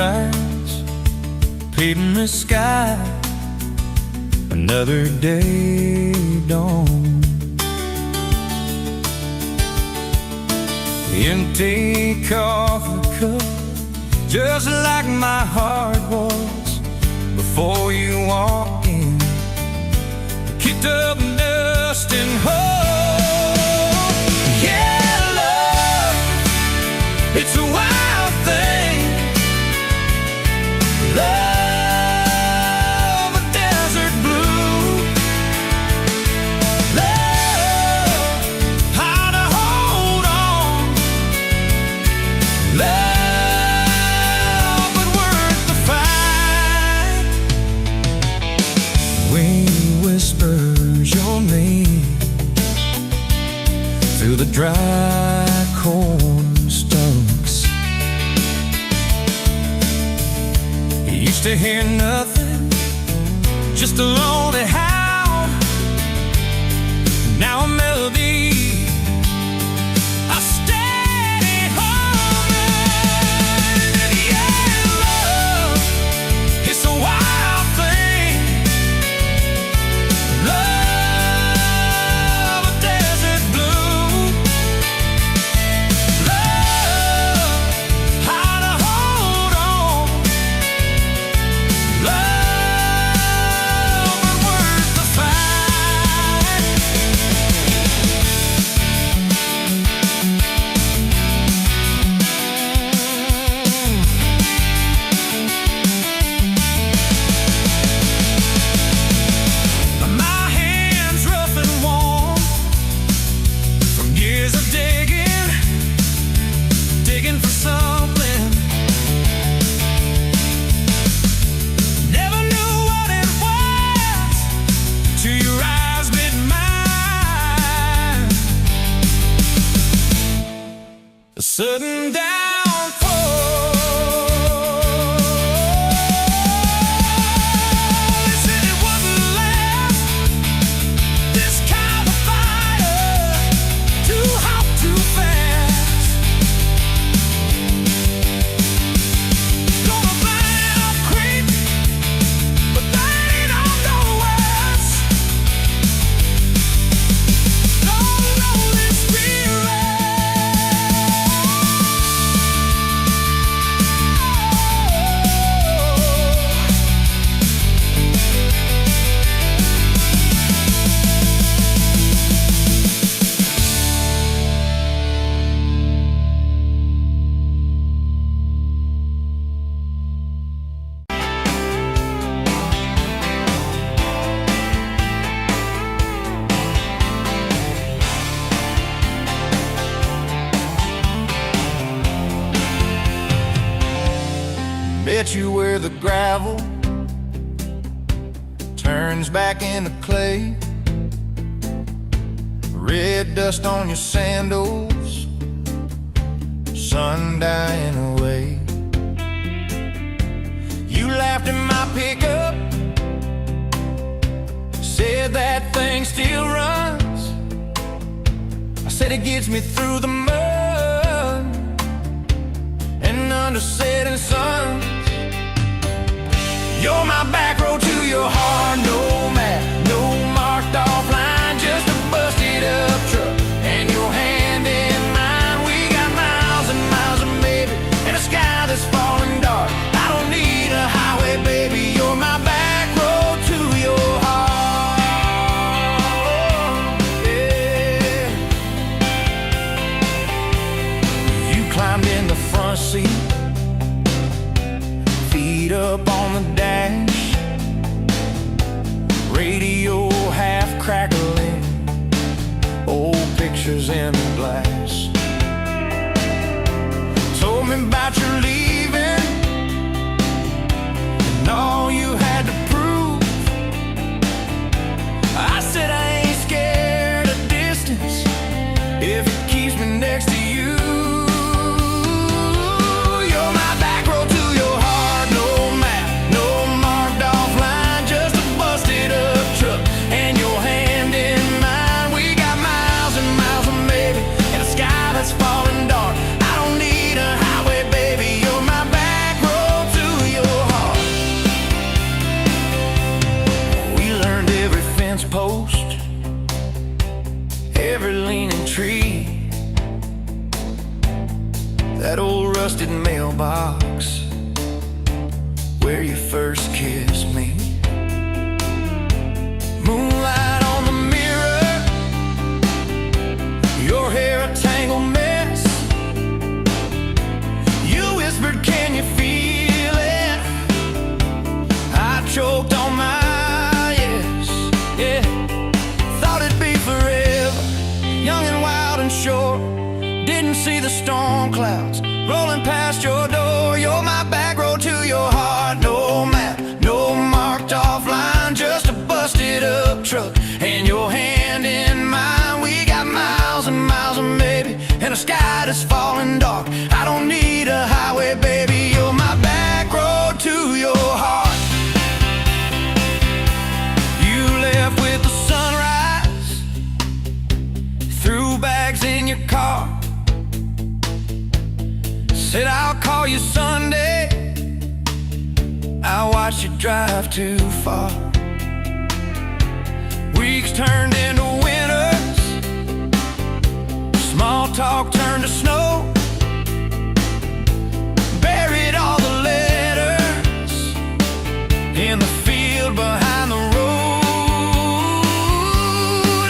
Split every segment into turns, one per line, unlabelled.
rise, painting the sky, another day dawn. Empty coffee cup, just like my heart was before you walked in. Kicked up dust and hope. Yeah, love, it's a wild thing. Love, a desert blue. Love, how to hold on. Love, but worth the fight. Wind whispers your name through the dry corn stumps. You used to hear nothing, just a lonely howl. Now a melody, a steady humming. And yeah, love, it's a wild thing. Love, a desert blue. Love, how to hold on. Love, but worth the fight. My hands rough and warm from years of digging for something. Never knew what it was till your eyes met mine. A sudden downfall. They said it wouldn't last. This kind of fire, too hot, too fast. Gonna burn up quick, but they don't know us. Don't know this Bet you where the gravel turns back into clay, red dust on your sandals, sun dying away. You laughed in my pickup, said that thing still runs. I said it gets me through the mud and under setting suns. You're my back road to your heart, no map, no marked off line, just a busted up truck and your hand in mine. We got miles and miles of maybe and a sky that's falling dark. I don't need a highway, baby, you're my back road to your heart. Yeah. You climbed in the front seat, feet up on the dash, radio half crackling, old pictures in the glass. Told me about your leaving and all you had to prove. I said I ain't scared of distance if it keeps me next to you. You're my back road to your heart, no map, no marked off line, just a busted up truck and your hand in mine. We got miles and miles of maybe that old rusted mailbox where you first kissed me. Moonlight on the mirror, your hair a tangled mess. You whispered, can you feel it? I choked on my yes, yeah. Thought it'd be forever, young and wild and short. Didn't see the storm clouds rolling past your door. You're my back road to your heart. No map, no marked off line, just a busted up truck and your hand in mine. We got miles and miles of maybe, and a sky that's falling dark. I don't need a highway, baby. You're my back road to your heart. You left with the sunrise, threw bags in your car, said I'll call you Sunday. I watched you drive too far. Weeks turned into winters, small talk turned to snow. Buried all the letters in the field behind the road.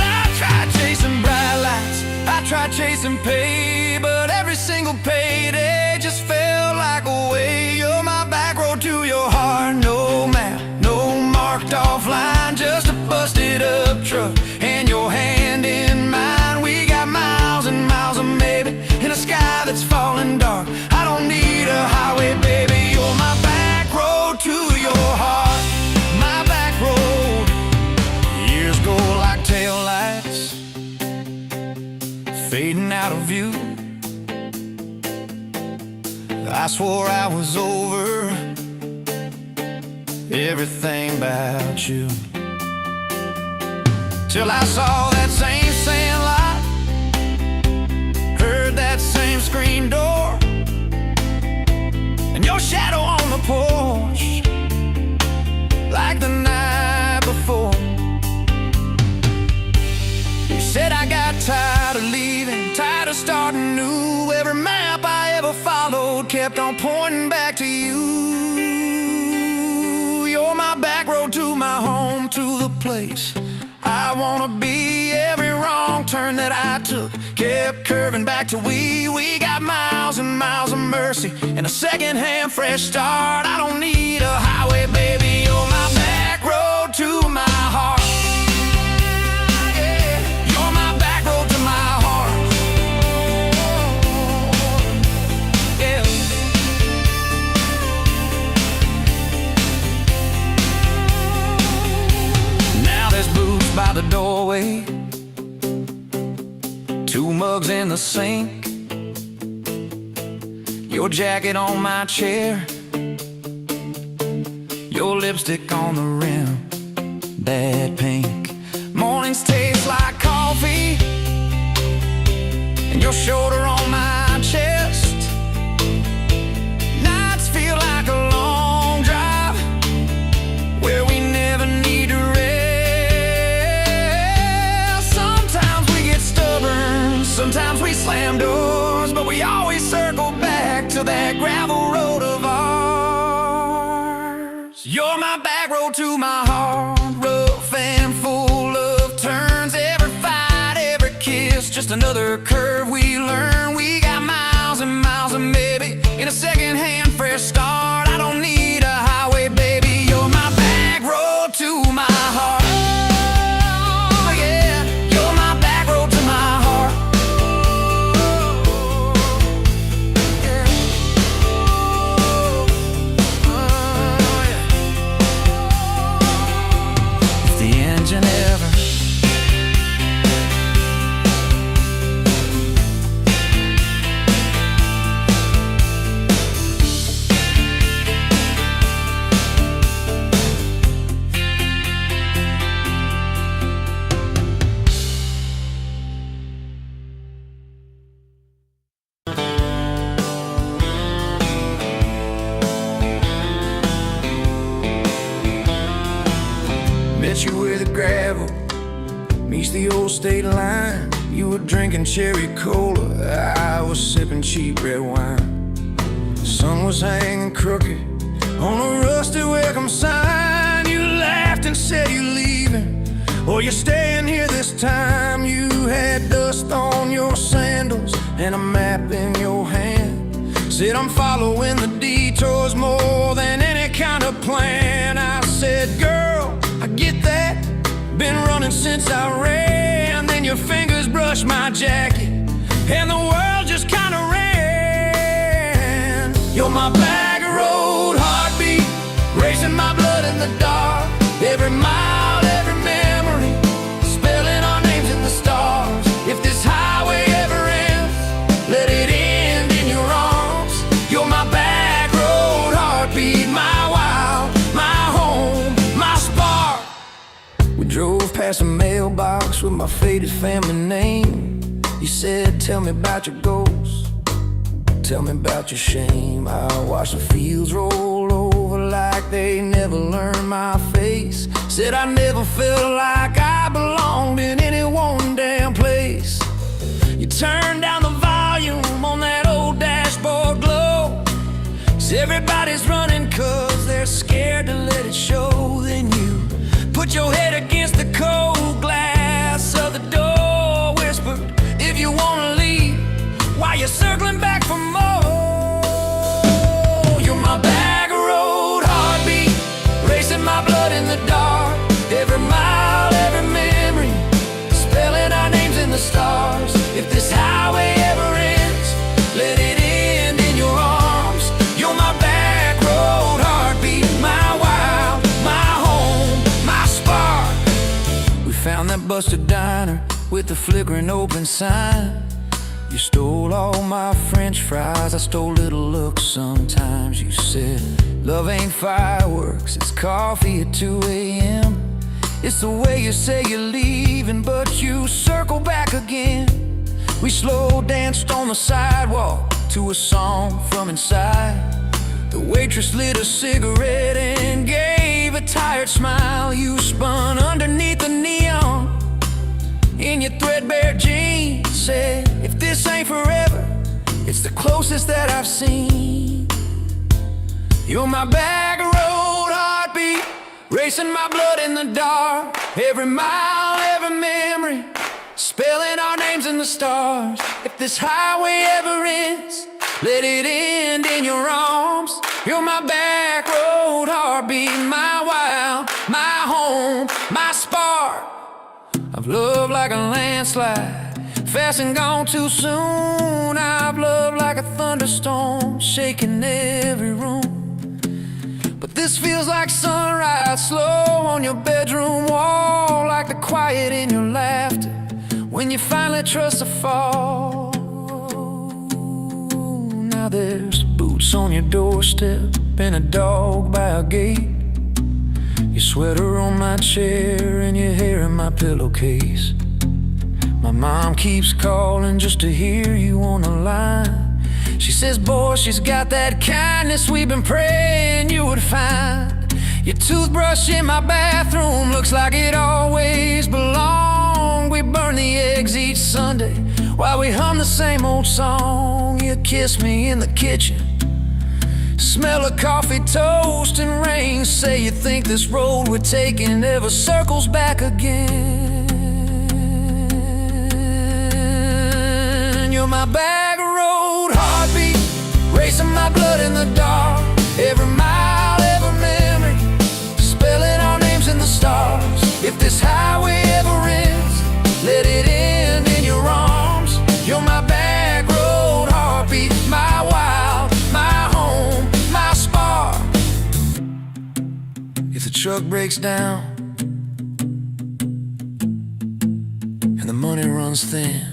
I tried chasing bright lights, I tried chasing pay, but every single payday just felt like a way. You're my back road to your heart. No map, no marked off line, just a busted up truck and your hand in mine. We got miles and miles of maybe, in a sky that's falling dark. I don't need a highway, baby. You're my back road to your heart. My back road. Years go like taillights, fading out of view. I swore I was over everything about you, till I saw that same sandlot, heard that same screen door, and your shadow on the porch like the night before. You said I got tired of leaving, tired of starting new. Every map I ever followed kept on pointing back to you. You're my back road to my home, to the place I wanna be. Every wrong turn that I took kept curving back to we. We got miles and miles of mercy and a second-hand fresh start. I don't need a highway, baby. You're my back road to my heart. By the doorway, two mugs in the sink, your jacket on my chair, your lipstick on the rim, that pink. Mornings taste like coffee, and your shoulder on my chest. Nights feel like a long drive where we never need to rest. Sometimes we slam doors, but we always circle back to that gravel road of ours. You're my back road to my heart, rough and full of turns. Every fight, every kiss, just another curve we learn. We got miles and miles of maybe, in a second-hand fresh start. I don't need a highway, baby. You're my back road to my heart. Met you where the gravel meets the old state line. You were drinking cherry cola, I was sipping cheap red wine. sun was hanging crooked on a rusty welcome sign. You laughed and said you're leaving, or you're staying here this time. You had dust on your sandals and a map in your hand. Said I'm following the detours more than any kind of plan. I said, girl, I get that, been running since I ran. Then your fingers brushed my jacket and the world just kinda ran. You're my back road heartbeat, racing my blood in the dark. Every mile, every memory, spelling our names in the stars. If this highway ever ends, let it end in your arms. You're my back road heartbeat, my wild, my home, my spark. We drove past a mailbox with my faded family name. You said, tell me about your goals, tell me about your shame. I watched the fields roll over like they never learned my face. Said I never felt like I belonged in any one damn place. You turned down the volume on that old dashboard glow. 'Cause everybody's running 'cause they're scared to let it show. Then you put your head against the cold glass of the door, whispered, if you wanna leave, while you're circling back for more. You're my back road heartbeat, racing my blood in the dark. Every mile, every memory, spelling our names in the stars. If this highway ever ends, let it end in your arms. You're my back road heartbeat, my wild, my home, my spark. We found that busted diner with the flickering open sign. You stole all my french fries, I stole little looks sometimes. You said, love ain't fireworks, it's coffee at 2 a.m. It's the way you say you're leaving, but you circle back again. We slow danced on the sidewalk to a song from inside. The waitress lit a cigarette and gave a tired smile. You spun underneath the neon in your threadbare jeans. Said, if this ain't forever, it's the closest that I've seen. You're my back road heartbeat, racing my blood in the dark. Every mile, every memory, spelling our names in the stars. If this highway ever ends, let it end in your arms. You're my back road heartbeat, my wild, my home, my spark. I've loved like a landslide, fast and gone too soon. I've loved like a thunderstorm, shaking every room. But this feels like sunrise, slow on your bedroom wall, like the quiet in your laughter when you finally trust to fall. Now there's boots on your doorstep and a dog by a gate. Your sweater on my chair and your hair in my pillowcase. My mom keeps calling just to hear you on the line. She says, boy, she's got that kindness we've been praying you would find. Your toothbrush in my bathroom looks like it always belonged. We burn the eggs each Sunday while we hum the same old song. You kiss me in the kitchen, smell of coffee, toast, and rain. Say you think this road we're taking never circles back again. You're my back road heartbeat, racing my blood in the dark. Every mile, every memory, spelling our names in the stars. If this highway ever ends, let it end in your arms. You're my back road heartbeat, my wild, my home, my spark. If the truck breaks down and the money runs thin,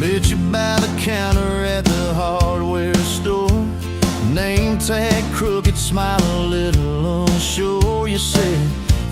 met you by the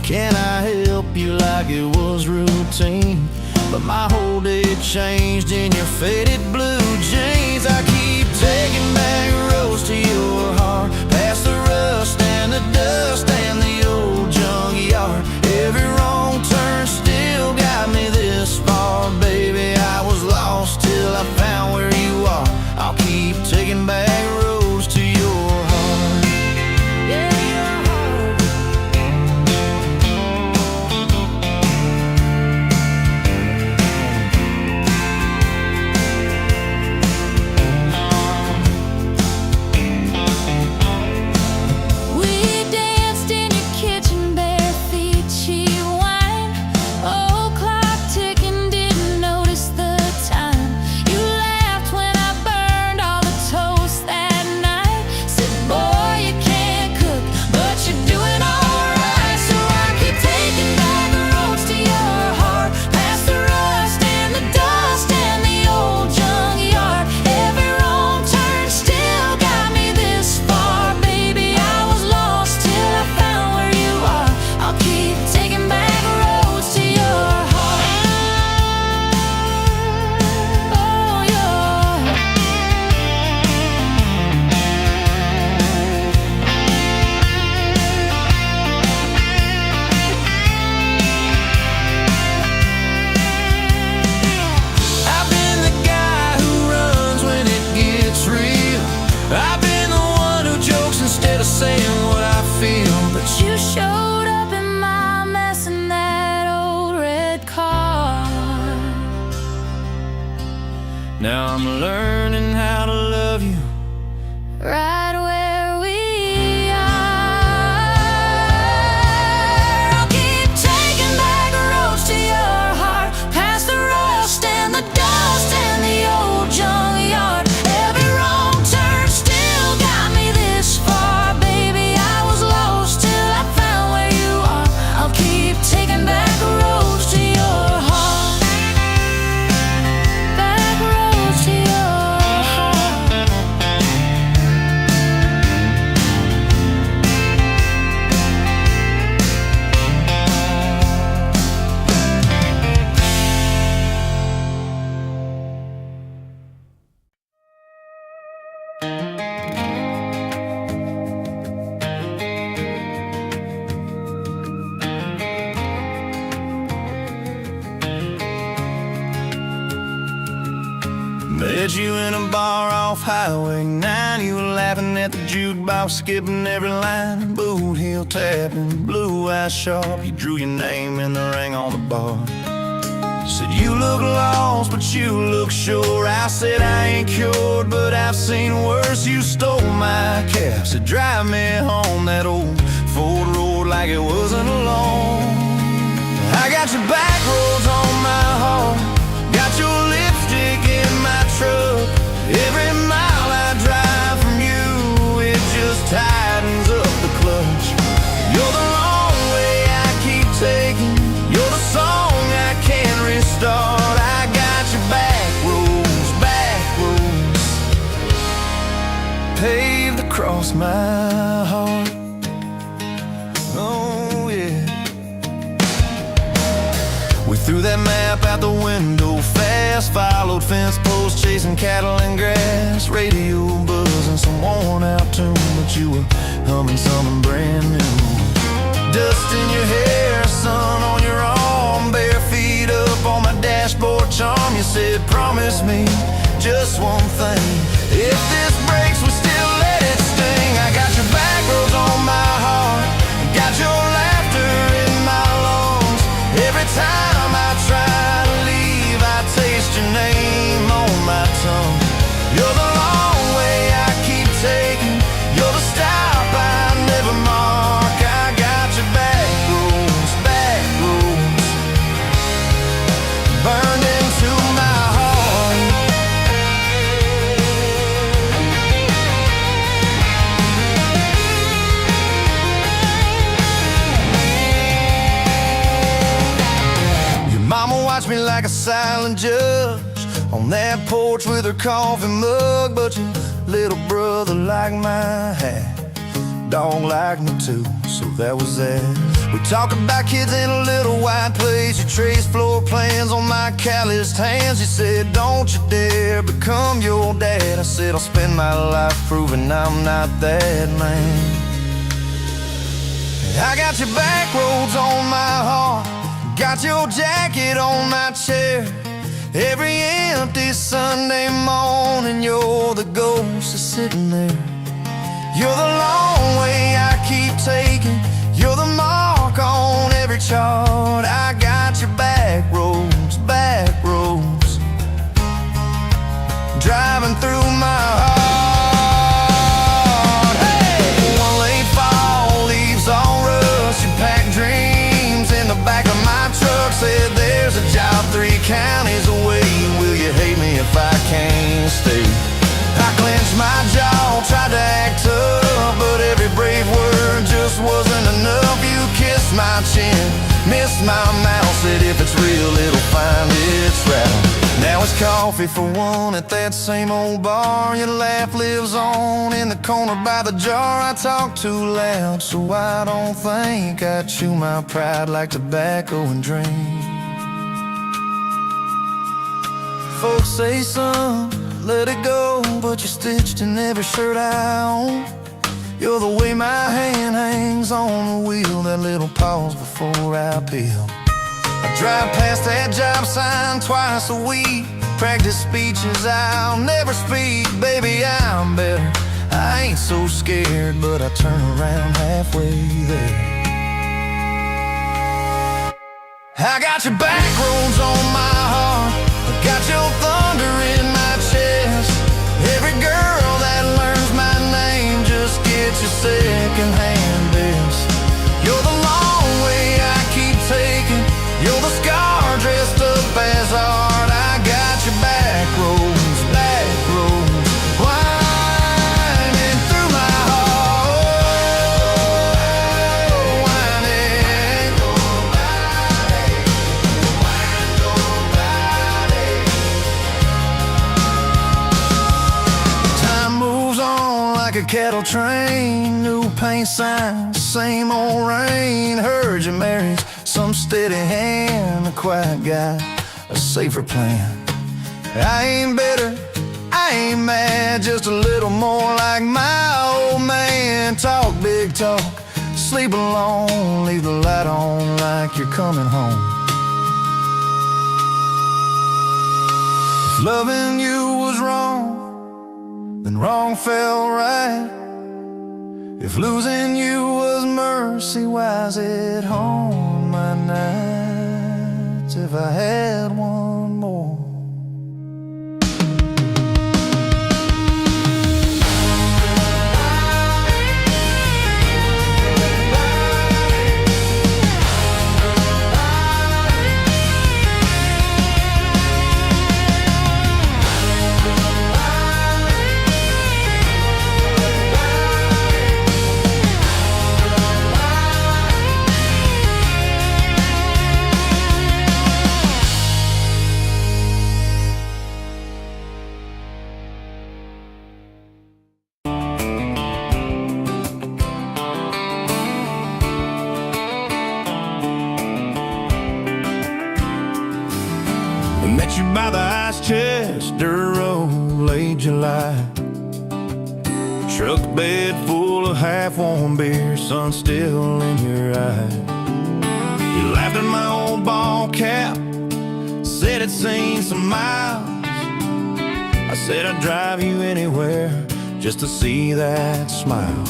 Can I help you like it was routine? But my whole day changed in your faded blue jeans. I keep taking back roads to your heart, past the rust and the dust and the old junkyard. Every wrong turn still got me this far, baby. I was lost till I found where you are. I'll keep taking back roads to your heart. Yeah, your heart.
We danced in your kitchen, bare feet, cheap wine. Old clock ticking, didn't notice the time. You laughed when I burned all the toast that night. Said, boy, you can't cook, but you're doing alright. So I keep taking back the roads to your heart, past the rust and the dust and the old junkyard. Every wrong turn still got me this far, baby. I was lost till I found where you are. I'll keep taking back roads to your heart. Oh, your
I've been the guy who runs when it gets real. I've been the one who jokes instead of saying what I feel. But
You showed up in my mess in that old red car.
now I'm learning how to love you.
Right where we are. I'll keep taking back roads to your heart, past the rust and the dust and the old junkyard. Every wrong turn still got me this far, baby. I was lost till I found where you are. I'll keep taking back roads to your heart. Back roads to your heart.
Met you in a bar off Highway 9. You were laughing at the jukebox, skipping every line. Boot heel tapping, blue eyes sharp. You drew your name in the ring on the bar. Said you look lost, but you look sure. I said I ain't cured, but I've seen worse. You stole my cab, said drive me home. That old Ford road like it wasn't alone. I got your back roads on my heart, got your lipstick in my truck. Every mile I drive from you, it just tightens up the clutch. You're the long way I keep taking, you're the song I can't restart. I got your back roads paved across my heart. Oh yeah. We threw that map out the window fast, followed fence posts, chasing cattle and grass. Radio buzzing some worn out tune, but you were humming something brand new. Dust in your hair, sun on your arm, bare feet up on my dashboard charm. You said promise me just one thing, if this breaks we still let it sting. I got your back roads on my heart, got your laughter in my lungs. Every time I try to leave, I taste your name on my tongue. You're the long way I keep taking, you're the stop I never mark. I got your back roads burned into my heart. Your mama watched me like a silent judge on that porch with her coffee mug. But your little brother liked my hat, dog liked me too, so that was that. We talk about kids in a little white place. You trace floor plans on my calloused hands. You said, don't you dare become your dad. I said, I'll spend my life proving I'm not that man. I got your back roads on my heart, got your jacket on my chair. Every empty Sunday morning, you're the ghost that's sitting there. You're the long way I keep taking, you're the mark on every chart. I got your back roads, driving through my heart. Hey! One late fall, leaves all rust. You pack dreams in the back of my truck. Said there's a job 3 counties away. Will you hate me if I can't stay? I clenched my jaw, tried to act tough, but every brave word just wasn't enough. You kissed my chin, missed my mouth, said if it's real, it'll find its route. Now it's coffee for one at that same old bar. Your laugh lives on in the corner by the jar. I talk too loud, so I don't think I chew my pride like tobacco and drink. Folks say, son, let it go, but you're stitched in every shirt I own. You're the way my hand hangs on the wheel, that little pause before I peel. I drive past that job sign twice a week, practice speeches I'll never speak. Baby, I'm better, I ain't so scared, but I turn around halfway there. I got your back roads on my heart, I got your thunder in my chest. Every girl that learns my name just gets your second-hand best. You're the long way I keep taking, you're the scar dressed up as art. I got your back roads, winding through my heart, winding. Time moves on like a cattle train, new paint signs, same old rain. Heard you married some steady hand, a quiet guy, a safer plan. I ain't bitter, I ain't mad, just a little more like my old man. Talk big talk, sleep alone, leave the light on like you're coming home. If loving you was wrong, then wrong felt right. If losing you was mercy, why's it haunt my nights? If I had one more. Met you by the ice chest, dirt road, late July. Truck bed full of half-warm beer, sun still in your eye. You laughed at my old ball cap, said it'd seen some miles. I said I'd drive you anywhere just to see that smile.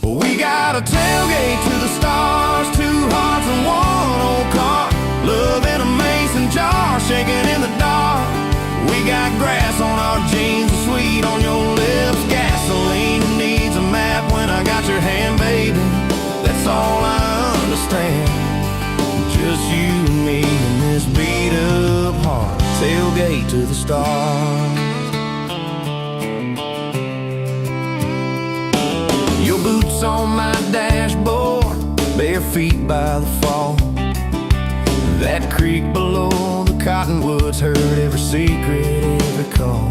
We got a tailgate to the stars, 2 hearts and 1 old car. Love in a mason jar, shaking in the dark. We got grass on our jeans, and sweet on your lips. Gasoline needs a map when I got your hand, baby. That's all I understand. Just you and me in this beat up heart. Tailgate to the stars. Your boots on my dashboard, bare feet by the fall. That creek below the cottonwoods heard every secret, every call.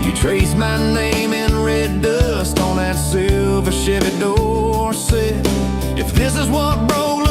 You traced my name in red dust on that silver Chevy Dorset. If this is what broke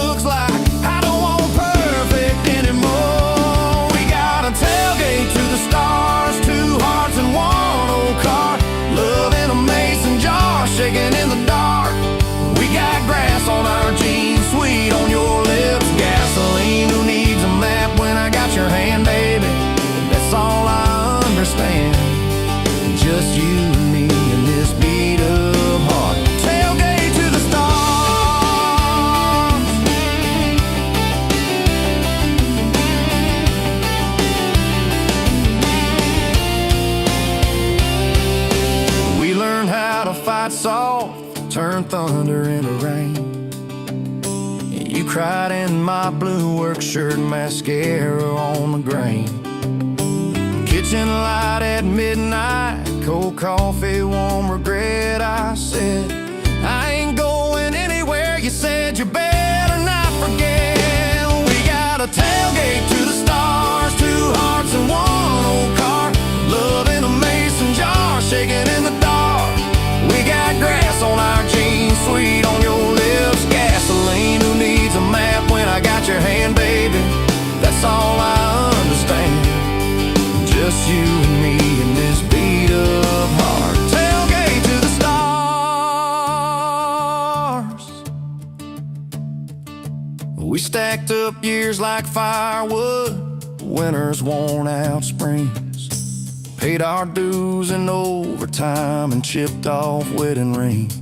and thunder in the rain. You cried in my blue work shirt, mascara on the grain. Kitchen light at midnight, cold coffee, warm regret. I said, I ain't going anywhere. You said, you better not forget. We got a tailgate to the stars, 2 hearts and 1 old car. Love in a mason jar, shaking in the dark. We got grass on our jeans, sweet on your lips, gasoline. Who needs a map when I got your hand, baby? That's all I understand. Just you and me in this beat up heart. Tailgate to the stars. We stacked up years like firewood, winters worn out springs. Paid our dues in overtime and chipped off wedding rings.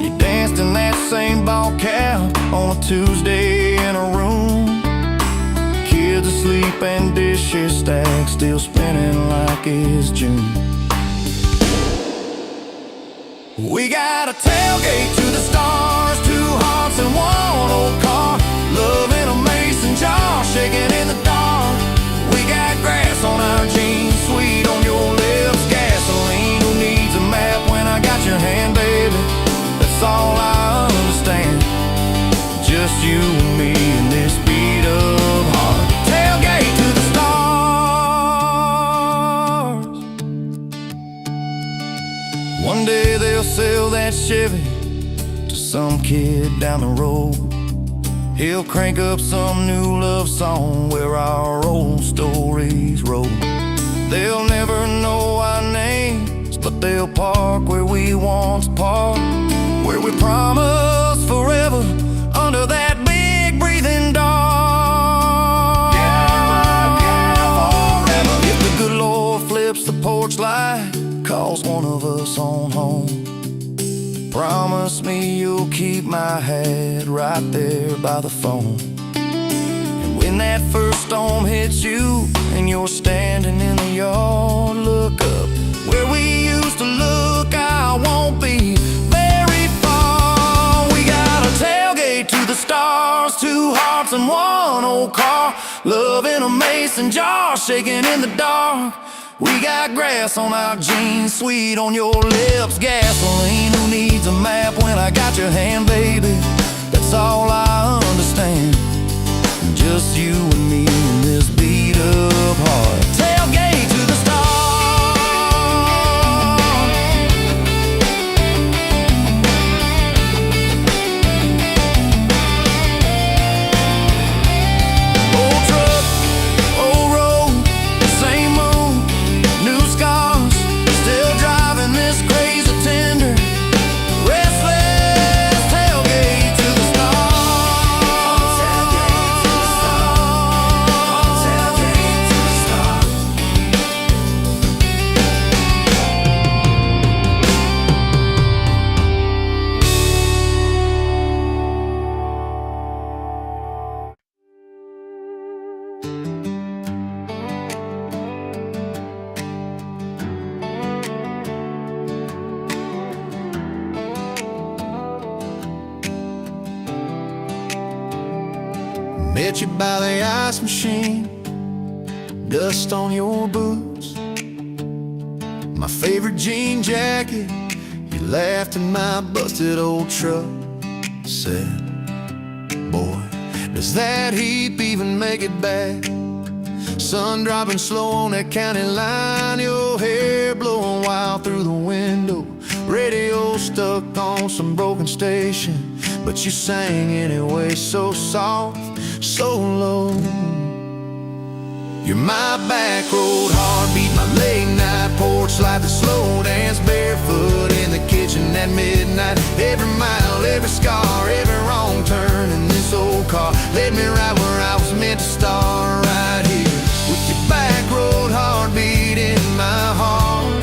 You danced in that same ball cap on a Tuesday in a room. Kids asleep and dishes stacked, still spinning like it's June. We got a tailgate to the stars, 2 hearts and 1 old car. Love in a mason jar, shaking in the dark. We got grass on our jeans, sweet on your lips, gasoline. Who needs a map when I got your hand, baby? That's all I understand. Just you and me in this beat up heart. Tailgate to the stars. One day they'll sell that Chevy to some kid down the road. He'll crank up some new love song where our old stories roll. They'll never know our names, but they'll park where we once parked, where we promised forever under that big breathing dog. Forever. If the good Lord flips the porch light, calls one of us on home, promise me you'll keep my hat right there by the phone. And when that first storm hits you and you're standing in the yard, look up where we used to look. I won't be very far. We got a tailgate to the stars, 2 hearts and 1 old car. Love in a mason jar, shaking in the dark. We got grass on our jeans, sweet on your lips, gasoline. Who needs a map when I got your hand, baby? That's all I understand. Just you and me in this beat up heart. Tailgate to the stars. Old truck, old road, same moon, new scars, still driving this crazy tender, restless. Tailgate to the stars. Tailgate to the stars. Tailgate to the stars. Met you by the ice machine, dust on your boots, my favorite jean jacket. You laughed at my busted old truck. Said, boy, does that heap even make it back? Sun dropping slow on that county line, your hair blowing wild through the window. Radio stuck on some broken station, but you sang anyway, so soft, so low. You're my back road heartbeat, my late night porch life, the slow dance barefoot in the kitchen at midnight. Every mile, every scar, every wrong turn in this old car led me right where I was meant to start, right here with your back road heartbeat in my heart.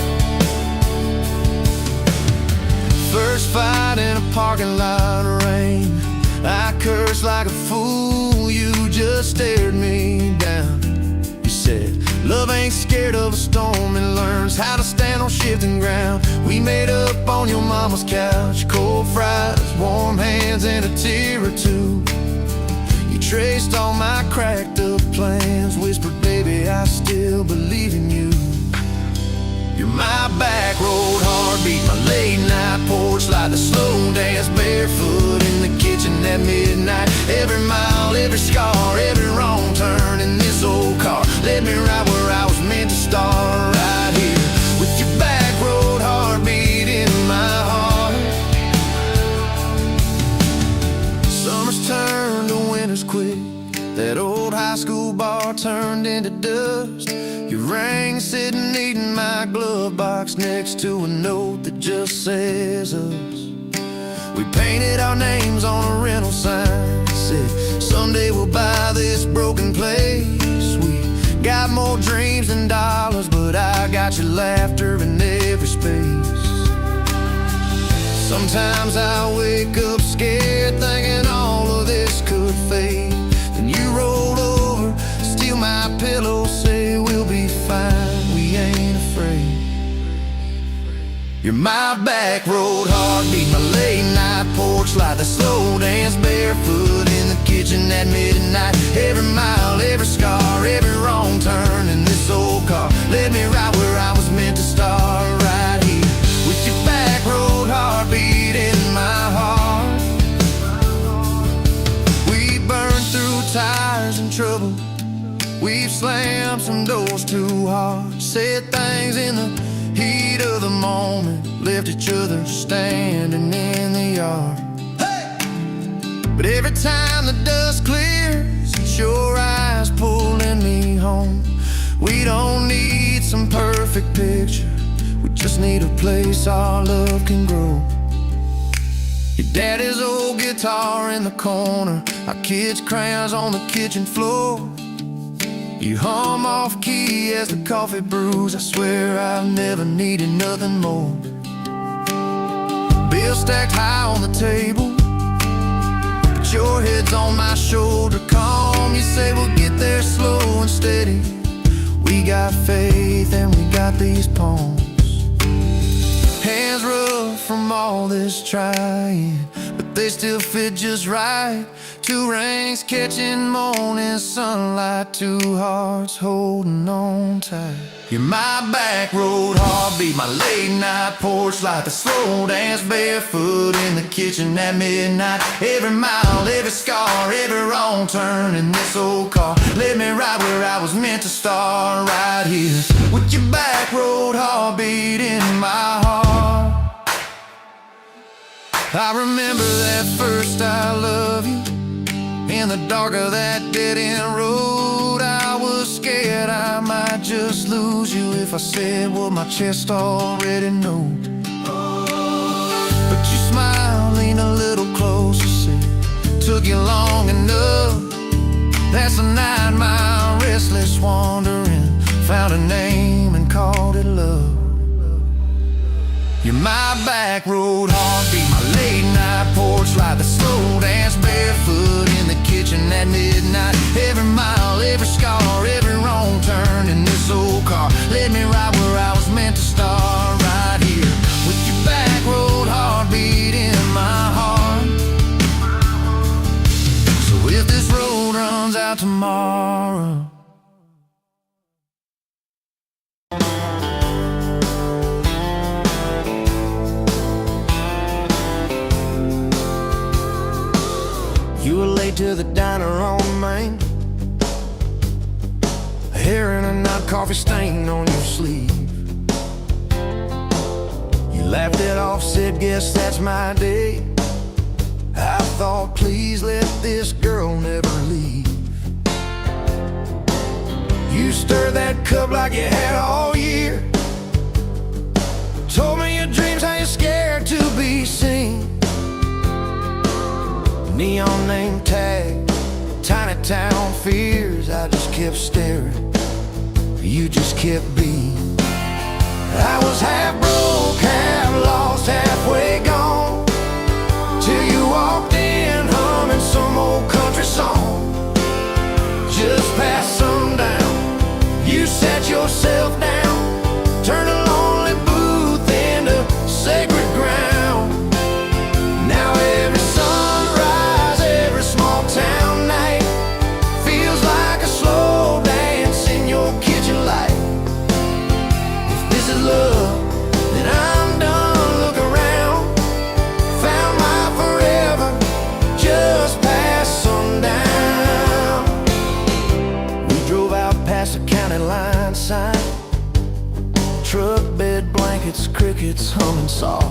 First fight in a parking lot of rain, I cursed like a fool, you just stared me down. You said, love ain't scared of a storm and learns how to stand on shifting ground. We made up on your mama's couch, cold fries, warm hands, and a tear or two. You traced all my cracked up plans, whispered, baby, I still believe in you. You're my back road heartbeat, my late night porch light, the slow dance barefoot in the kitchen at midnight. Every mile, every scar, every wrong turn in this old car led me right where I was meant to start, right here with your back road heartbeat in my heart. Summers turned to winters quick, that old high school bar turned into dust. You rang sitting eating my glove box next to a note that just says us. We painted our names on a rental sign, said someday we'll buy this broken place. We got more dreams than dollars, but I got your laughter in every space. Sometimes I wake up scared, thinking all of this could fade. Then you roll over, steal my pillow, say we'll be fine, we ain't afraid. You're my back road heartbeat, my late night porch light, the slow dance barefoot in the kitchen at midnight. Every mile, every scar, every wrong turn in this old car led me right where I was meant to start, right here with your back road heartbeat in my heart. We burned through tires and trouble, we've slammed some doors too hard, said things in the heat of the moment, left each other standing in the yard. Hey! But every time the dust clears, it's your eyes pulling me home. We don't need some perfect picture, we just need a place our love can grow. Your daddy's old guitar in the corner, our kids' crayons on the kitchen floor. You hum off key as the coffee brews, I swear I've never needed nothing more. Bills stacked high on the table, but your head's on my shoulder, calm. You say we'll get there slow and steady. We got faith and we got these palms. Hands rough from all this trying, but they still fit just right. Two rings catching morning sunlight, two hearts holding on tight. You're my back road heartbeat, my late night porch light, the slow dance barefoot in the kitchen at midnight. Every mile, every scar, every wrong turn in this old car led me right where I was meant to start, right here with your back road heartbeat in my heart. I remember that first I love you, in the dark of that dead-end road. I was scared I might just lose you if I said what my chest already knows. But you smiled, leaned a little closer, said, took you long enough. That's a 9-mile restless wandering, found a name and called it love. You're my back road heartbeat, my late night porch light, the slow dance barefoot in the kitchen at midnight. Every mile, every scar, every wrong turn in this old car led me right where I was meant to start, right here with your back road heartbeat in my heart. So if this road runs out tomorrow, you were late to the diner on Main, hair in a knot, coffee stain on your sleeve. You laughed it off, said, guess that's my day. I thought, please let this girl never leave. You stirred that cup like you had all year, told me your dreams, how you're scared to be seen. Neon name tag, tiny town fears. I just kept staring, you just kept being. I was half broke, half lost, halfway gone, till you walked in humming some old country song. Just past sundown, you sat yourself down, turned a lonely booth into sacred ground. blankets, crickets humming soft.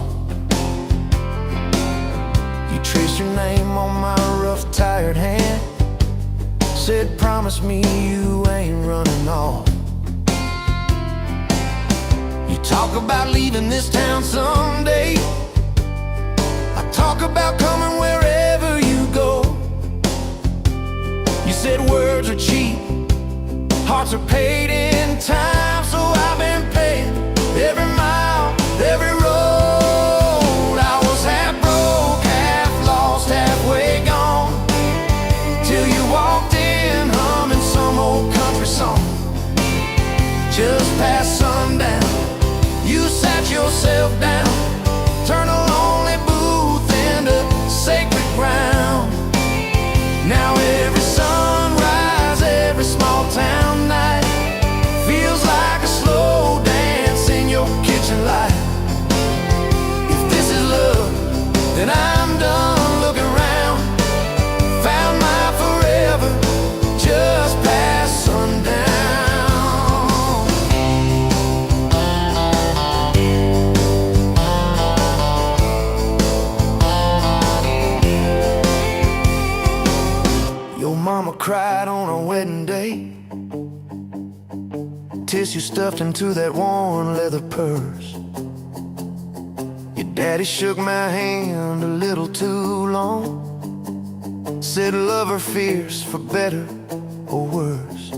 You traced your name on my rough, tired hand. Said, promise me you ain't running off. You talk about leaving this town someday. I talk about coming wherever you go. You said words are cheap, hearts are paid in time. So I've been paying every mile, every road. I was half broke, half lost, halfway gone, till you walked in humming some old country song. Just past sundown, you sat yourself down, turned a lonely booth into sacred ground. Now every sunrise, every small town night feels like a slow dance in your kitchen light. If this is love, then I'm done looking around. Found my forever just past sundown. Your mama cried on our wedding day, tissue stuffed into that worn leather purse. Your daddy shook my hand a little too long, said love her fierce for better or worse.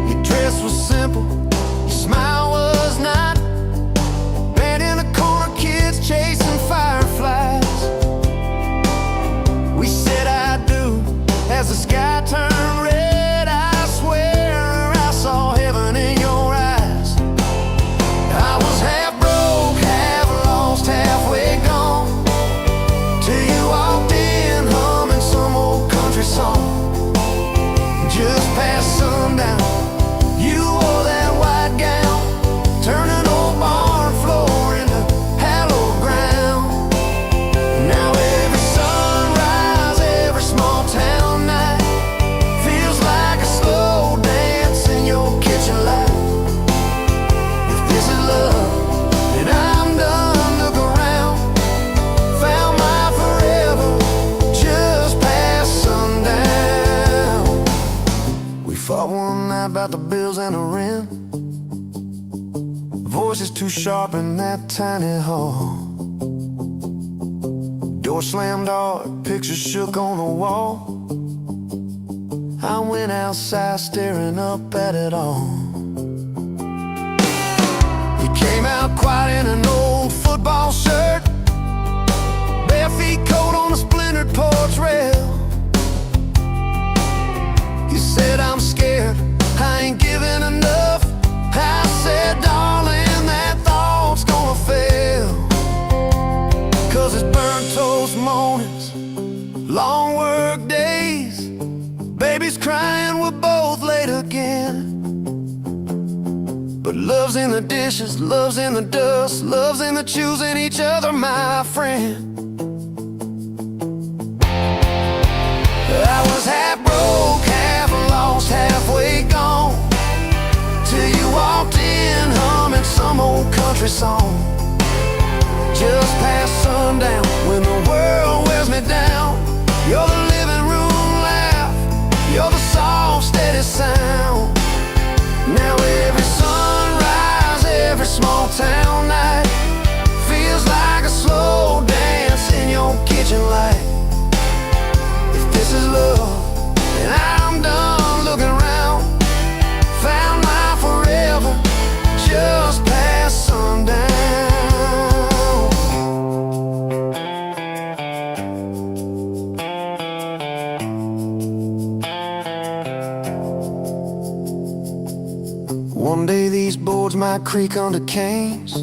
Your dress was simple, your smile was not. Band in the corner, kids chasing fireflies. We said I do as the sky turned red. I swear I saw heaven in your eyes. I was half broke, half lost, halfway gone, till you walked in humming some old country song. Just past sundown, you wore that white gown, turning old barn floor into hallowed ground. Now every sunrise, every small town night feels like a slow dance in your kitchen light. If this is love, then I'm done looking around. Found my forever just past sundown. We fought one night about the bills and the rent. Voices too sharp in that tiny hall. Door slammed hard, pictures shook on the wall. I went outside staring up at it all. You came out quiet in an old football shirt, bare feet cold on the splintered porch rail. You said, I'm scared, I ain't giving enough. I said, darling, that thought's gonna fail. 'Cause it's burnt toast mornings, long work days, babies crying, we're both late again. But love's in the dishes, love's in the dust, love's in the choosing each other, my friend. I was half broke, half lost, halfway gone, till you walked in humming some old country song. Just past sundown, when the world wears me down, you're the living room laugh, you're the soft, steady sound. Now every sunrise, every small town night feels like a slow dance in your kitchen light. If this is love, then I'm done looking around. Found my forever just past sundown. One day these boards might creak under canes,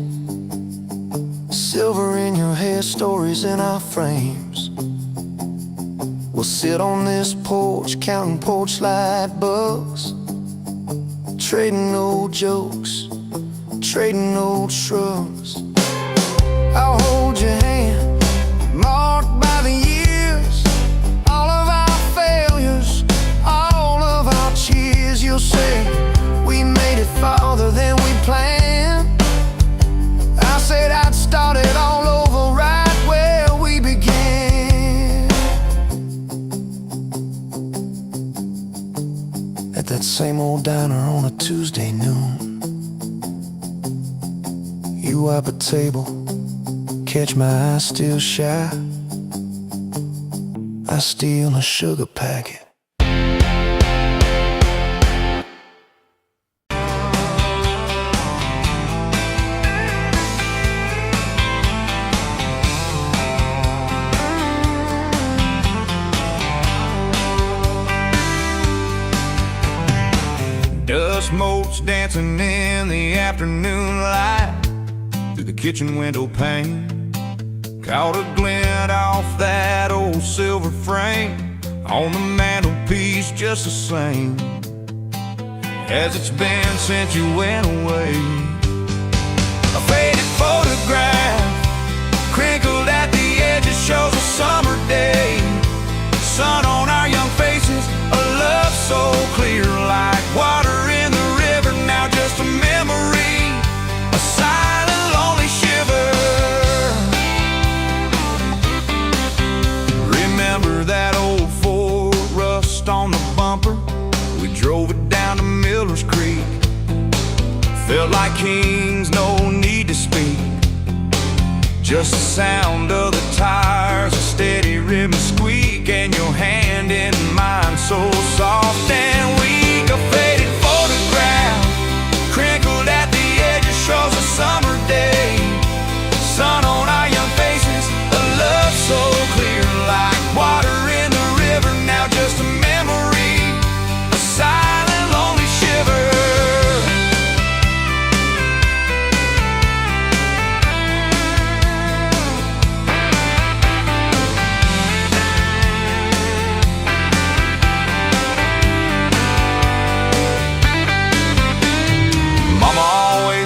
silver in your hair, stories in our frames. We'll sit on this porch, counting porch light bugs, trading old jokes, trading old shrugs. I'll hold your hand, marked by the years, all of our failures, all of our cheers. You'll say we made it farther than we planned.
table, catch my eye still shy. I steal a sugar packet.
Dust motes dancing in the afternoon light through the kitchen window pane. Caught a glint off that old silver frame on the mantelpiece, just the same as it's been since you went away. A faded photograph crinkled at the edges shows a summer day. Sun on our young faces, a love so clear like water in the river. Now just a memory, a silent lonely shiver. Remember that old Ford, rust on the bumper? We drove it down to Miller's Creek. Felt like kings, no need to speak. Just the sound of the tires, a steady rhythm squeak, and your hand in mine so soft and weak. A faded photograph crinkled at the edges shows a summer day. Sun on our young faces, a love so clear like water in the river. Now just a memory, a silent lonely shiver.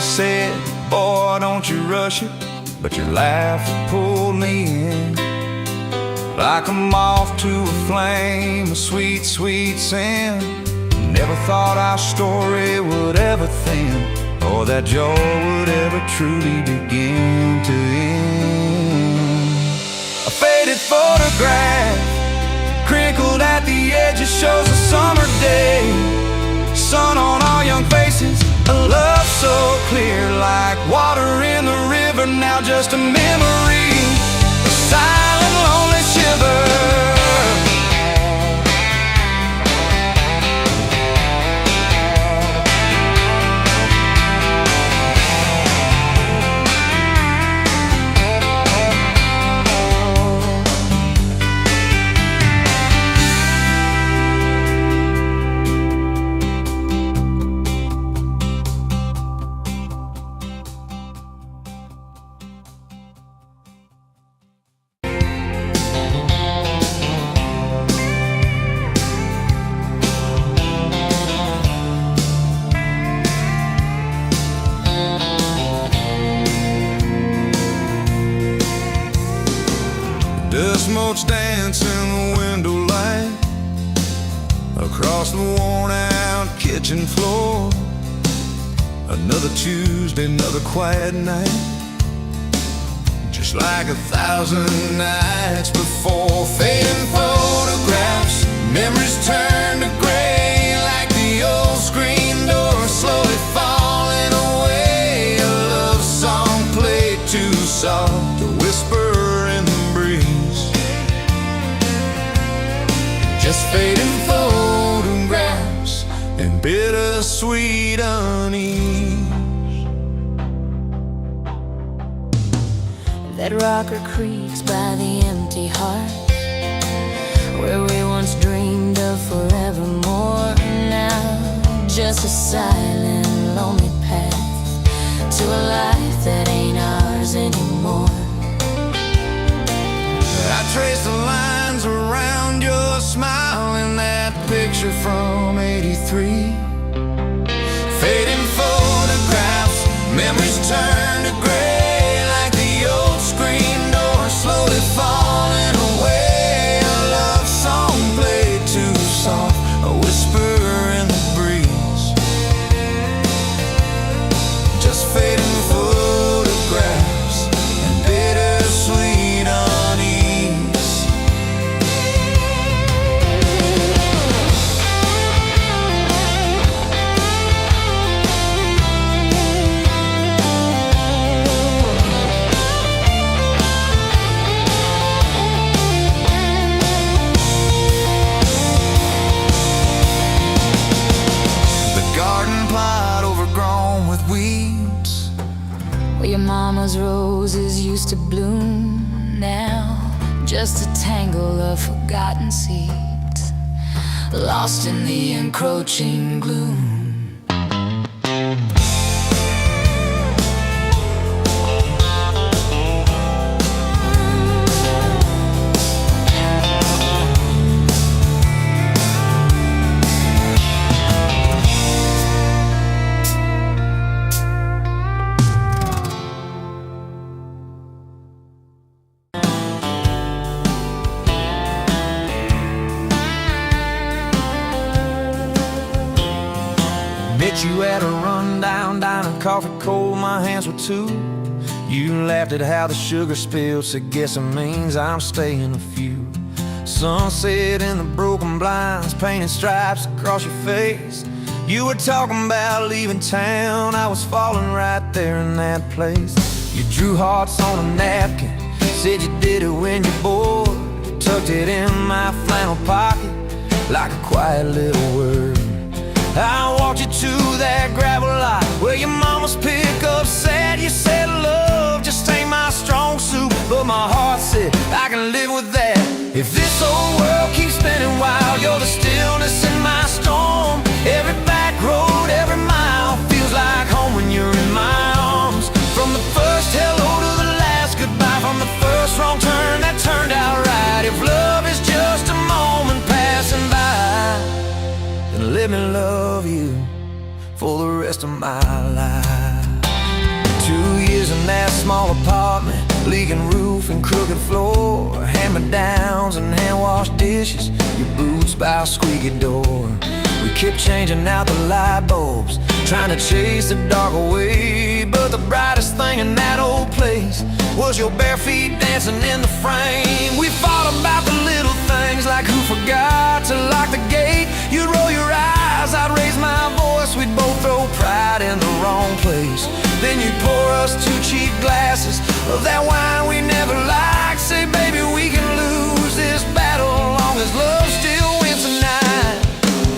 Said, boy, don't you rush it, but your laugh pulled me in like a moth to a flame, a sweet, sweet sin. Never thought our story would ever thin, or that joy would ever truly begin to end. A faded photograph crinkled at the edges shows a summer day. Sun on our young faces, a love so clear like water in the river. Now just a memory, a silent lonely shiver. Dust motes dance in the window light across the worn out kitchen floor. Another Tuesday, another quiet night, just like 1,000 nights before. Fading photographs, memories turn to gray like the old screen door slowly falling away. A love song played too soft, a whisper in the breeze. Just fading photographs and bittersweet unease.
That rocker creaks by the empty heart, where we once dreamed of forevermore. Now just a silent, lonely path to a life that ain't ours anymore.
I trace the lines around your smile in that picture from '83. Fading photographs, memories turn to gray like the old screen door slowly falling away. A love song played too soft, a whisper in the breeze. Just fading photographs and bittersweet unease.
roses used to bloom, now just a tangle of forgotten seeds, lost in the encroaching gloom.
Met you at a rundown diner, coffee cold, my hands were too. You laughed at how the sugar spilled, so guess it means I'm staying a few. Sunset in the broken blinds, painted stripes across your face. You were talking about leaving town, I was falling right there in that place. You drew hearts on a napkin, said you did it when you're bored. Tucked it in my flannel pocket like a quiet little word. I walked you to that gravel lot where your mama's pickup sat. You said love just ain't my strong suit, but my heart said I can live with that. If this old world keeps spinning wild, you're the stillness in my storm. Every back road, every mile feels like home when you're in my arms. From the first hello to the last goodbye, from the first wrong turn that turned out right. If love is just a moment passing by, then let me love you for the rest of my life. 2 years in that small apartment, leaking roof and crooked floor, hand-me-downs and hand-washed dishes, your boots by a squeaky door. We kept changing out the light bulbs, trying to chase the dark away, but the brightest thing in that old place was your bare feet dancing in the frame. We fought about the little things, like who forgot to lock the gate. You'd roll your eyes, I'd raise my voice, we'd both throw pride in the wrong place. Then you'd pour us 2 cheap glasses of that wine we never liked. Say, baby, we can lose this battle long as love still wins tonight.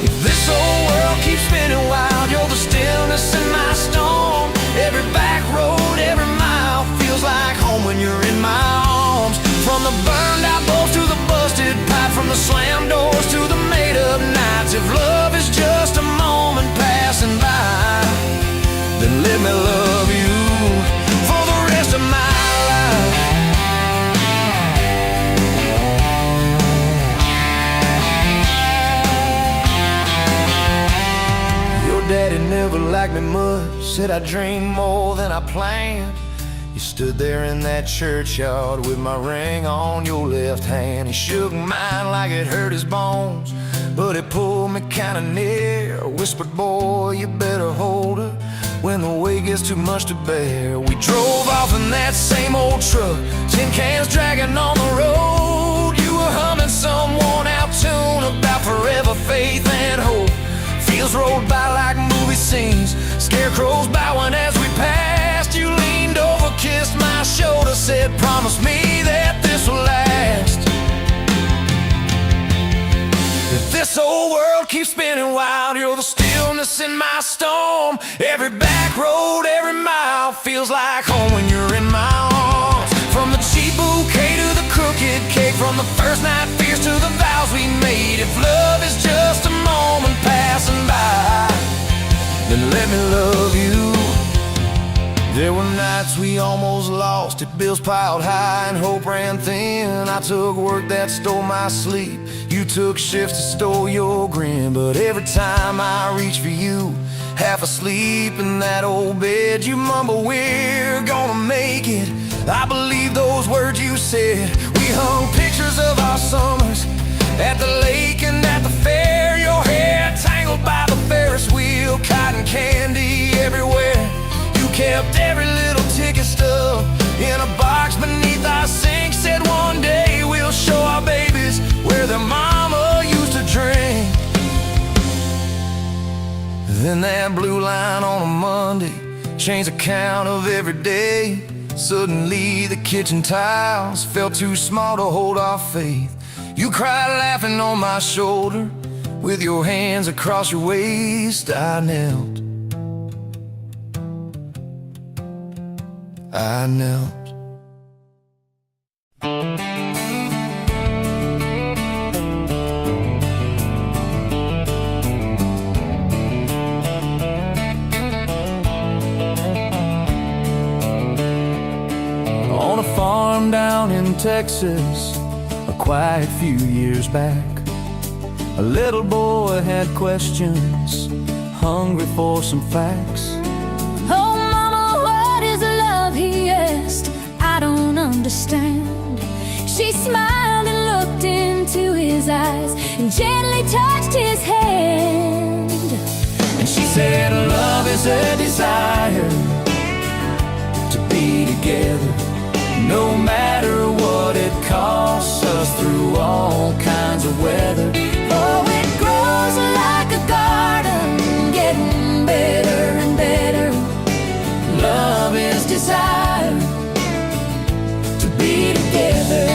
If this old world keeps spinning wild, you're the stillness in my storm. Every back road, every mile feels like home when you're in my arms. From the burned out bulbs to the busted pipe, from the slammed doors to the made up nights. If love is just a moment passing by, then let me love you for the rest of my life. Your daddy never liked me much, said I dreamed more than I planned. You stood there in that churchyard with my ring on your left hand. He shook mine like it hurt his bones, but it pulled me kinda near. Whispered, boy, you better hold her when the weight gets too much to bear. We drove off in that same old truck, tin cans dragging on the road. You were humming some worn out tune about forever faith and hope. Fields rolled by like movie scenes, scarecrows bowing as we passed. You leaned over, kissed my shoulder, said, promise me that this will last. If this old world keeps spinning wild, you're the stillness in my storm. Every back road, every mile feels like home when you're in my arms. From the cheap bouquet to the crooked cake, from the first night fears to the vows we made. If love is just a moment passing by, then let me love you. There were nights we almost lost it, bills piled high and hope ran thin. I took work that stole my sleep, you took shifts that stole your grin. But every time I reach for you, half asleep in that old bed, you mumble, we're gonna make it. I believe those words you said. We hung pictures of our summers at the lake and at the fair. Your hair tangled by the Ferris wheel, cotton candy everywhere. You kept every little ticket stub in a box beneath our sink. Said one day we'll show our babies where their mama used to drink. Then that blue line on a Monday changed the count of every day. Suddenly the kitchen tiles felt too small to hold our faith. You cried laughing on my shoulder, with your hands across your waist. I knelt farm down in Texas a quiet few years back. A little boy had questions, hungry for some facts.
Oh, Mama, what is love? He asked. I don't understand. She smiled and looked into his eyes and gently touched his hand.
And she said, love is a desire to be together, no matter what it costs us, through all kinds of weather.
Oh, it grows like a garden, getting better and better.
Love is desire to be together.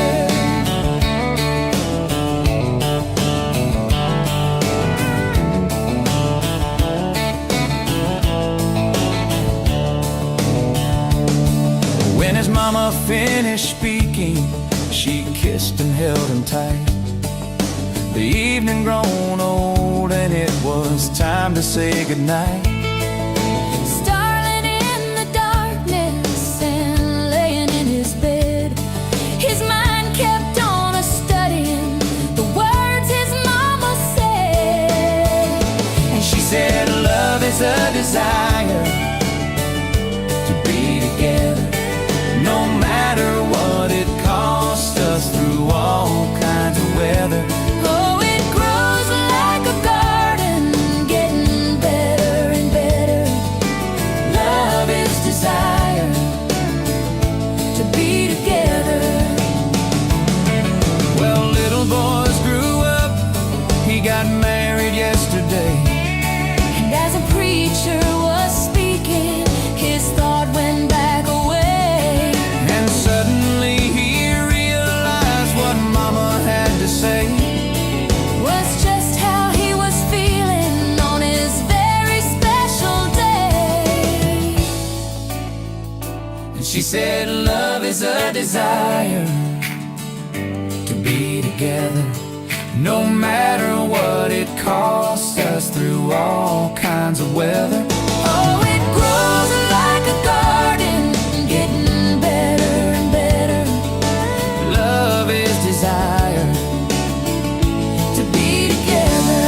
When his mama finished speaking, she kissed and held him tight. The evening grown old and it was time to say goodnight.
Starling in the darkness and laying in his bed, his mind kept on a-studying the words his mama said.
And she said, love is a desire to be together, no matter what it costs us, through all kinds of weather.
Oh, it grows like a garden, getting better and better.
Love is desire
To be together.
Well, little boys grew up, he got married yesterday.
And as a preacher was speaking, his thought went back away.
And suddenly he realized what Mama had to say.
Was just how he was feeling on his very special day.
And she said, love is a desire to be together, no matter what it costs us, through all kinds of weather.
Oh, it grows like a garden, getting better and better.
Love is desire
To be together.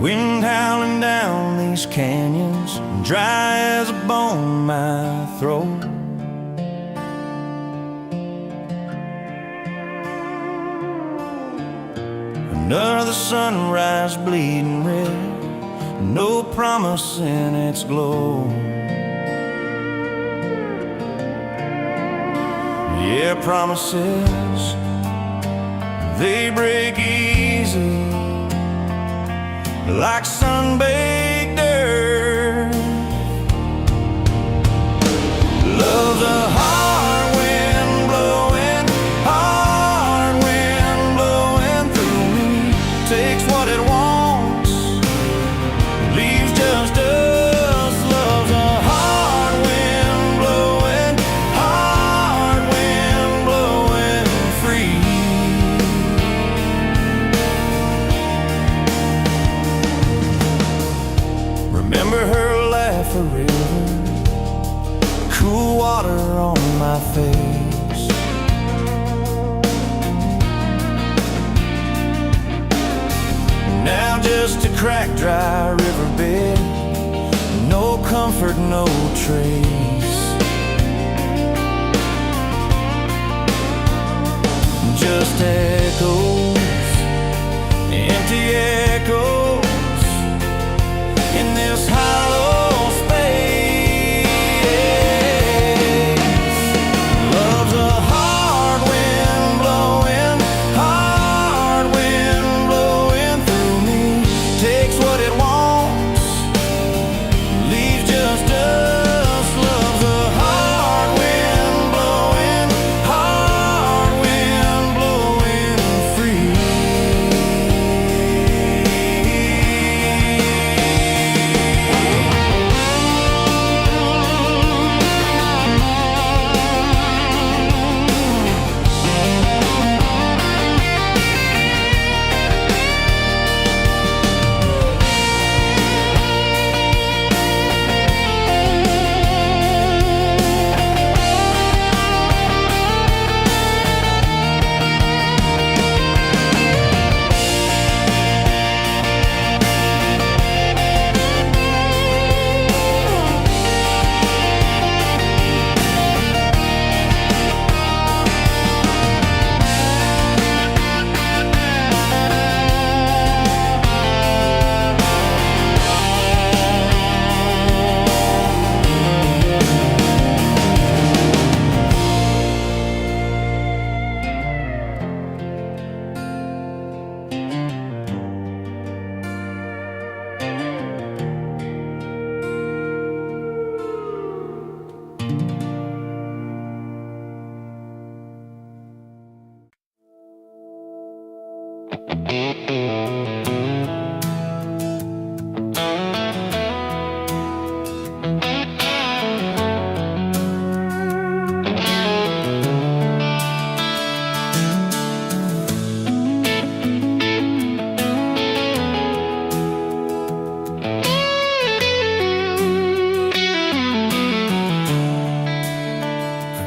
Wind howling down these canyons, dry as a bone in my throat. Another sunrise bleeding red, no promise in its glow. Yeah, promises, they break easy, like sun-baked earth. Love's a hard wind blowing, hard wind blowing through me. Takes what it wants, leaves just us. Love's a hard wind blowing, hard wind blowing free.
water on my face. Now just a cracked, dry riverbed, no comfort, no trace. Just echoes, empty echoes in this hollow space. Love's a hard wind blowing, hard wind blowing through me. Takes what it wants, leaves just us. Love's a hard wind blowing, hard wind blowing free.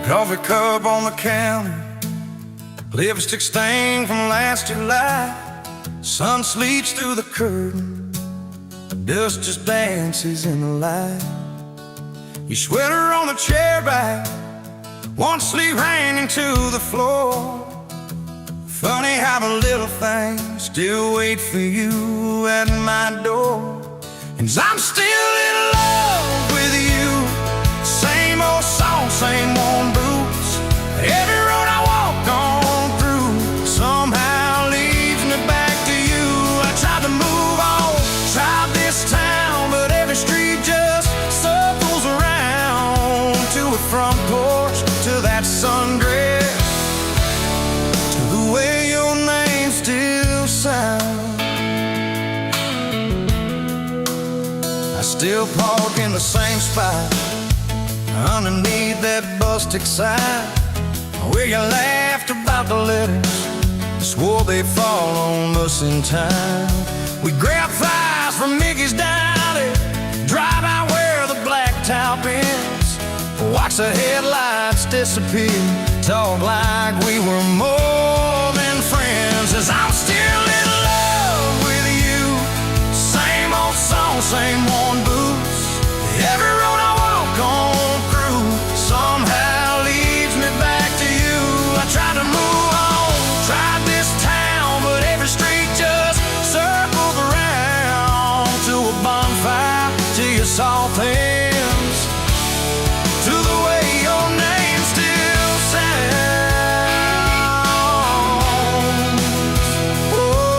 Coffee cup on the counter, lipstick stain from last July. Sun sleeps through the curtain, dust just dances in the light. Your sweater on the chair back, one sleeve hanging to the floor. Funny how the little things still wait for you at my door. And I'm still in love with you. Same old song, same old boots. Every road I walk on through somehow leads me back to you. I tried to move on, tried this town, but every street just circles around. To a front porch, to that sundress, to the way your name still sounds. I still park in the same spot underneath that busted sign, where you laughed about the letters, swore they'd fall on us in time. We grab fries from Mickey's Deli, drive out where the blacktop ends, watch the headlights disappear, talk like we were more than friends. As I'm still in love with you, same old song, same worn boots. Every road I walk on through somehow leads me back to you. I tried to move on, tried this town, but every street just circles around. To a bonfire, to your soft hands, to the way your name still sounds. Oh.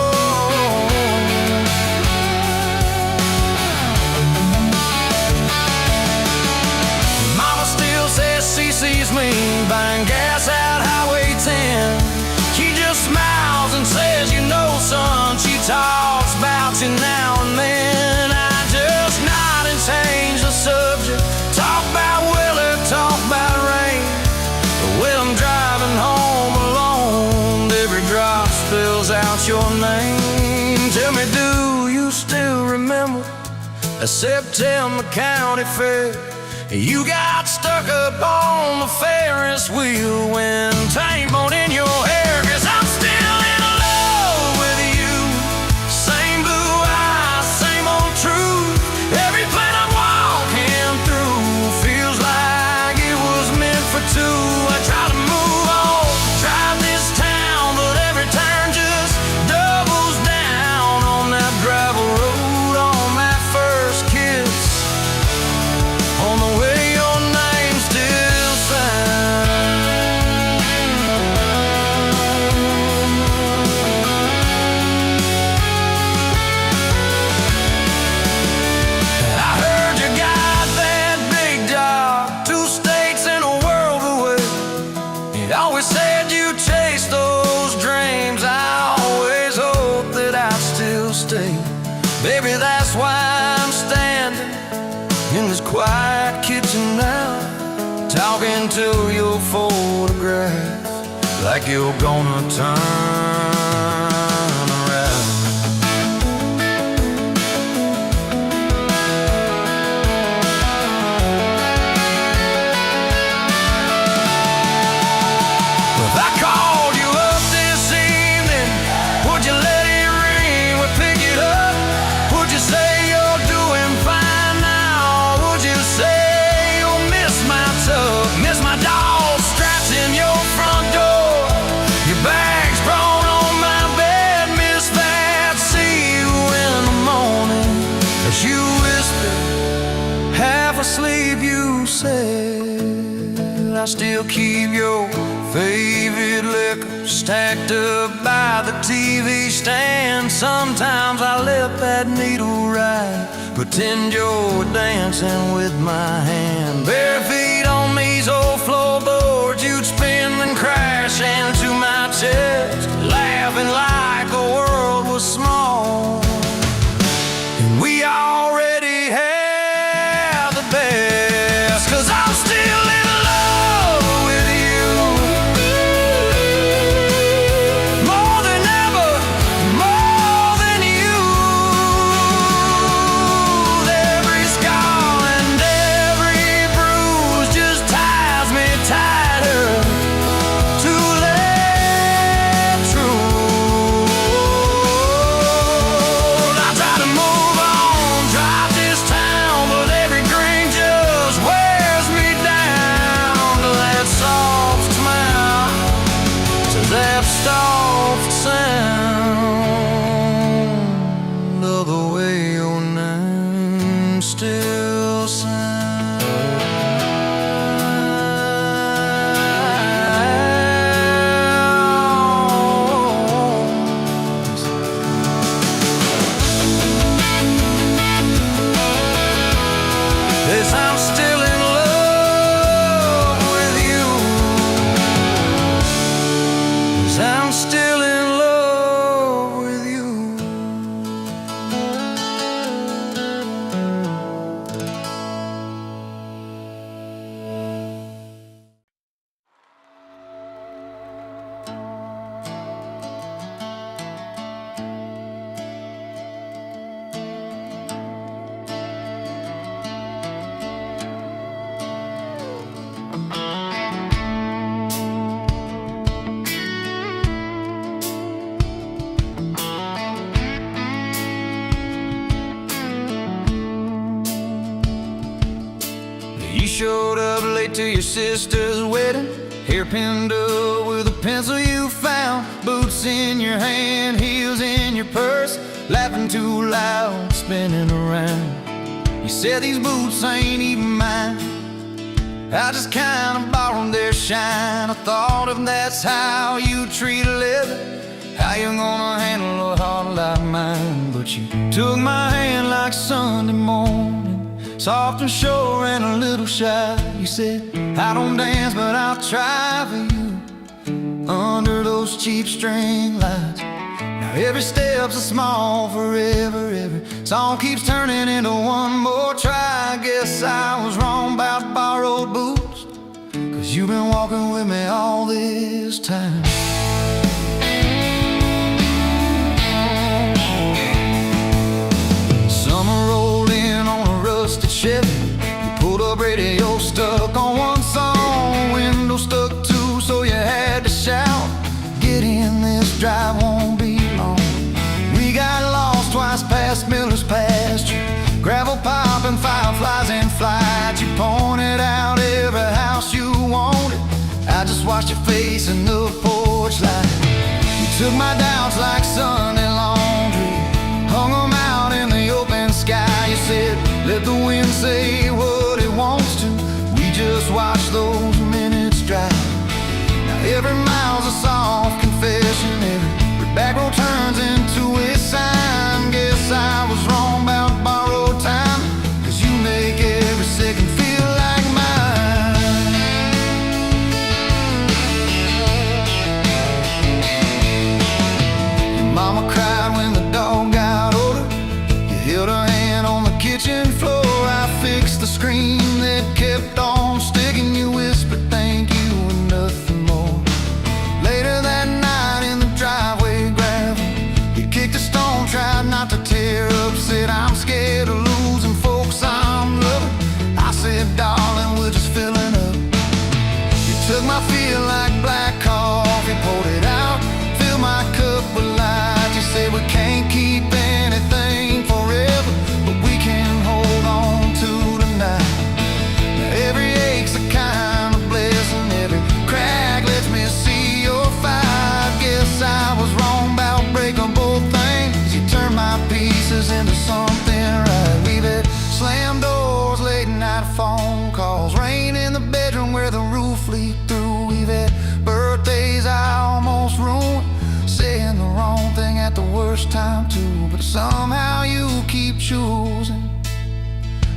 Mama still says she sees me buying gas out Highway 10. She just smiles and says, you know, son, she talks about you now and then. I just nod and change the subject, talk about weather, talk about rain. But when I'm driving home alone, every drop spills out your name. Tell me, do you still remember a September county fair? You got stuck up on
Ferris wheel when time won't in your hair. 'Cause I'm still in love with you. Same blue eyes, same old truth. Every plan I'm walking through feels like it was meant for two. I try to move on, drive this town, but every turn just doubles down on that gravel road, on that first kiss, on the way your name still sounds. I heard you got that big job, 2 states and a world away. You always said you chased those dreams. I always hope that I'd still stay. Baby, that's why I'm standing in this quiet kitchen now, talking to your photograph like you're gonna turn around. If I called you up this evening, would you let it ring? Would pick it up? Would you say you're doing fine now? Would you say you'll miss my tub, miss my dog straps in your front door, your bags brought on my bed, miss that? See you in the morning as you whisper, half asleep, you said. I still keep your favorite liquor stacked up by the TV stand. Sometimes I let that needle ride, pretend you're dancing with my hand. Bare feet on these old floorboards, you'd spin and crash into my chest, laughing like the world was small. And we already have the best. 'Cause I'm still in love with you, more than ever, more than you. Every scar and every bruise just ties me tighter to that truth. I try to move on, drive this town, but every grain just wears me down to that soft smile, to that soft sound of the way your name still sounds. Yes, I'm still in love with you. Yes, I'm still in love with you. You showed up late to your sister's wedding, hair pinned up with a pencil you found, boots in your hand, heels in your purse, laughing too loud, spinning around. You said these boots ain't even mine, I just kinda borrowed their shine. I thought if that's how you treat a living, how you gonna handle a heart like mine? But you took my hand like Sunday morning, soft and sure and a little shy. You said, I don't dance, but I'll try for you under those cheap string lights. Now every step's a small forever, every song keeps turning into one more try. I guess I was wrong about borrowed boots, 'cause you've been walking with me all this time. Summer rolled in on a rusted Chevy, you pulled up, radio stuck on one song, window stuck just watched your face in the porch light. You took my doubts like Sunday laundry, hung them out in the open sky. You said, let the wind say what it wants to. We just watched those minutes drive. Now every mile's a soft confession, every back road turns into a sign. Guess I was wrong about borrowed time, 'cause you make every second feel like mine. Your mama cried when the dog got older. You held her hand on the kitchen floor. I fixed the screen that kept on sticking. You whispered thank you and nothing more. Later that night in the driveway gravel, you kicked a stone, tried not to tear up. Said, I'm scared of losing folks I'm loving. I said, darling, we're just filling up. You took my feel like black coffee, poured it out, filled my cup with light. You said, we can't keep anything forever, but we can hold on to tonight. Now every ache's a kind of blessing, every crack lets me see your fight. Guess I was wrong about breakable things. You turned my pieces into something right. We've had slammed doors, late night phone calls, rain in the bedroom where the roof leaked through. We've had birthdays I almost ruined, saying the wrong thing at the worst time too. But somehow you keep choosing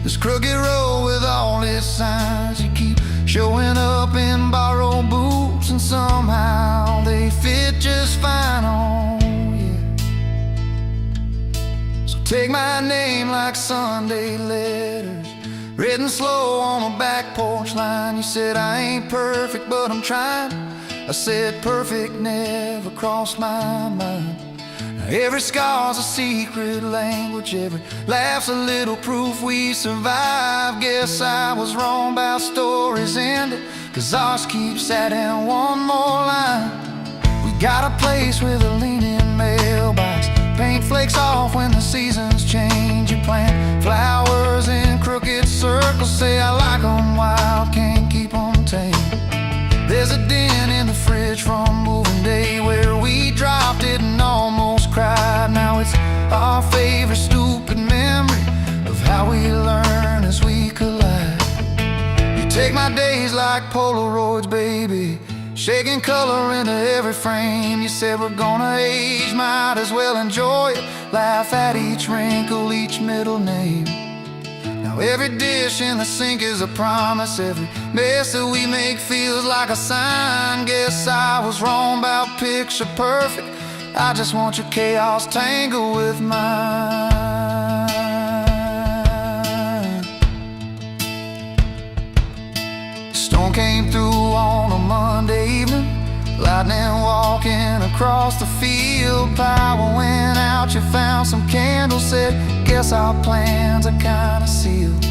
this crooked road with all its signs. You keep showing up in borrowed boots, and somehow they fit just fine on you. So take my name like Sunday letters, written slow on a back porch line. You said, I ain't perfect, but I'm trying. I said, perfect never crossed my mind. Every scar's a secret language, every laugh's a little proof we survived. Guess I was wrong about stories ending, 'cause ours keeps adding one more line. We got a place with a leaning mailbox, paint flakes off when the seasons change. You plant flowers in crooked circles, say I like 'em wild, can't keep 'em tame. There's a dent in the fridge from moving day where we dropped it and almost cried. Now it's our favorite stupid memory of how we learn as we collide. You take my days like Polaroids, baby, shaking color into every frame. You said, we're gonna age, might as well enjoy it, laugh at each wrinkle, each middle name. Now every dish in the sink is a promise, every mess that we make feels like a sign. Guess I was wrong about picture perfect, I just want your chaos tangled with mine. Storm came through on a Monday evening, lightning walking across the field. Power went out, you found some candles, said, guess our plans are kinda sealed.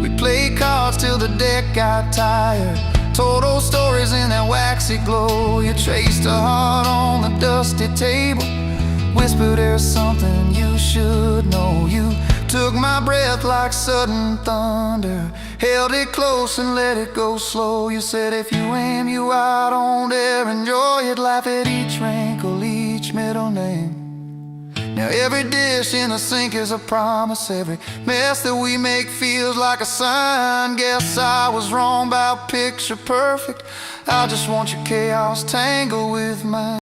We played cards till the deck got tired, told old stories in that waxy glow. You traced a heart on the dusty table, whispered there's something you should know. You took my breath like sudden thunder, held it close and let it go slow. You said, if you aim, you out, don't dare enjoy it, laugh at each wrinkle, each middle name. Now every dish in the sink is a promise, every mess that we make feels like a sign. Guess I was wrong about picture perfect, I just want your chaos tangled with mine.